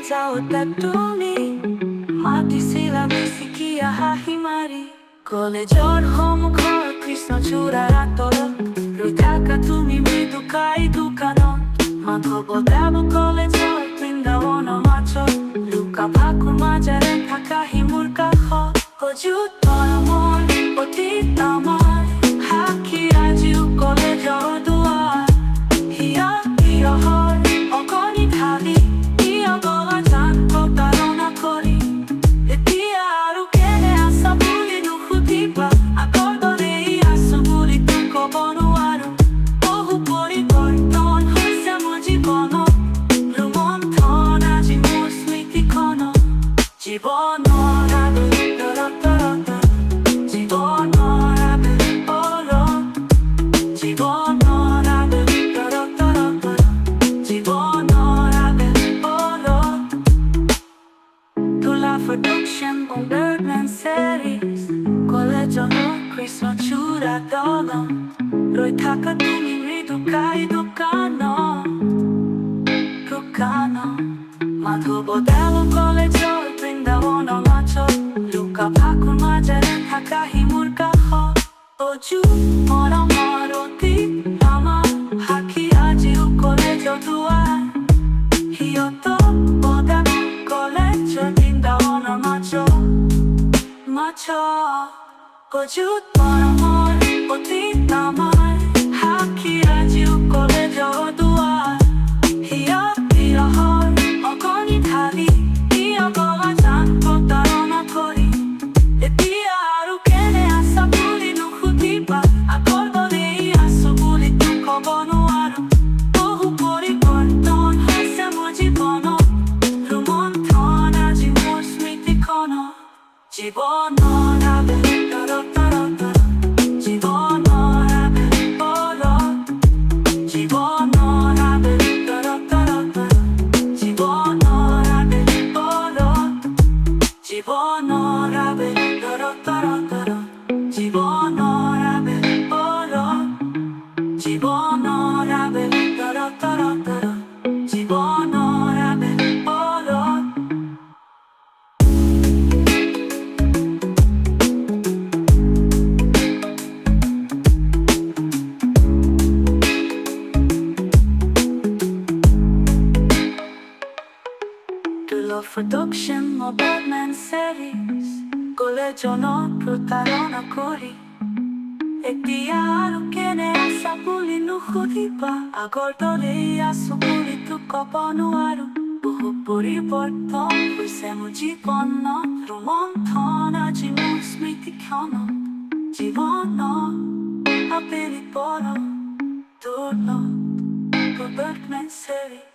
যাওঁতে তুমি মাতিছিলা বেছিকিয়া হাঁহি মাৰি কলেজৰ সন্মুখৰ কৃষ্ণচূড়াৰ আঁতৰত ৰৈ থাকা তুমি মৃদুকাই দোকানত মাধৱদেৱ কলেজৰ বৃন্দাবনৰ মাজত লুকা ভাকুৰ মাজেৰে থাকা হিমুৰ কাষত অযুত মৰমৰ অতীত আমাৰ সাক্ষী আজিও কলেজৰ দুৱাৰ হিয়া বিৰহৰ অগণি ঢালি গলা জান প্ৰতাৰণা কৰি এতিয়া আৰু কেনে আছা বুলি নুসুধিবা আগৰ দৰেই আছো বুলি তোক ক'ব নোৱাৰো বহু পৰিৱৰ্তন হৈছে মোৰ জীৱনত ৰোমন্থন আজি মোৰ স্মৃতিখনত জীৱনৰ আবেগ জীৱনৰ আবেগ জীৱনৰ আবেগ জীৱনৰ আবেগ Durlav production on Birdmen series কলেজৰ কৃষ্ণচূড়া দলং ৰৈ থাকা তুমি মৃদুকাই দোকানত মাধৱদেৱ কলেজৰ বৃন্দাবনৰ মাজত লুকা ভাকুৰ মাজেৰে থাকা হিমুৰ কাষত অযুত মৰমৰ অতীত আমাৰ সাক্ষী আজিও কলেজৰ দুৱাৰ সিহঁতৰ বদাম কলেজৰ বৃন্দাবনৰ মাজত অযুত মৰমৰ অতীত আমাৰ সাক্ষী আজিও কলেজৰ দুৱাৰ হিয়া বিৰহৰ অগণি ঢালি গলা জান প্ৰতাৰণা কৰি এতিয়া আৰু কেনে আছা বুলি নুসুধিবা আগৰ দৰেই আছো বুলি তোক ক'ব নোৱাৰো বহু পৰিৱৰ্তন হৈছে মোৰ জীৱনত ৰোমন্থন আজি মোৰ স্মৃতিখনত জীৱনৰ আবেগ জীৱনৰ আবেগ জীৱনৰ আবেগ জীৱনৰ আবেগ জীৱনৰ আবেগ জীৱনৰ আবেগ জীৱনৰ আবেগ জীৱনৰ আবেগ Durlav production of Birdmen series কলেজৰ প্ৰতাৰণা কৰি এতিয়া আৰু কেনে আছা বুলি নুসুধিবা আগৰ দৰেই আছো বুলি তোক ক'ব নোৱাৰো বহু পৰিৱৰ্তন হৈছে মোৰ জীৱনত ৰোমন্থন আজি মোৰ স্মৃতিখনত জীৱনৰ আবেলি পৰ Durlav Birdmen series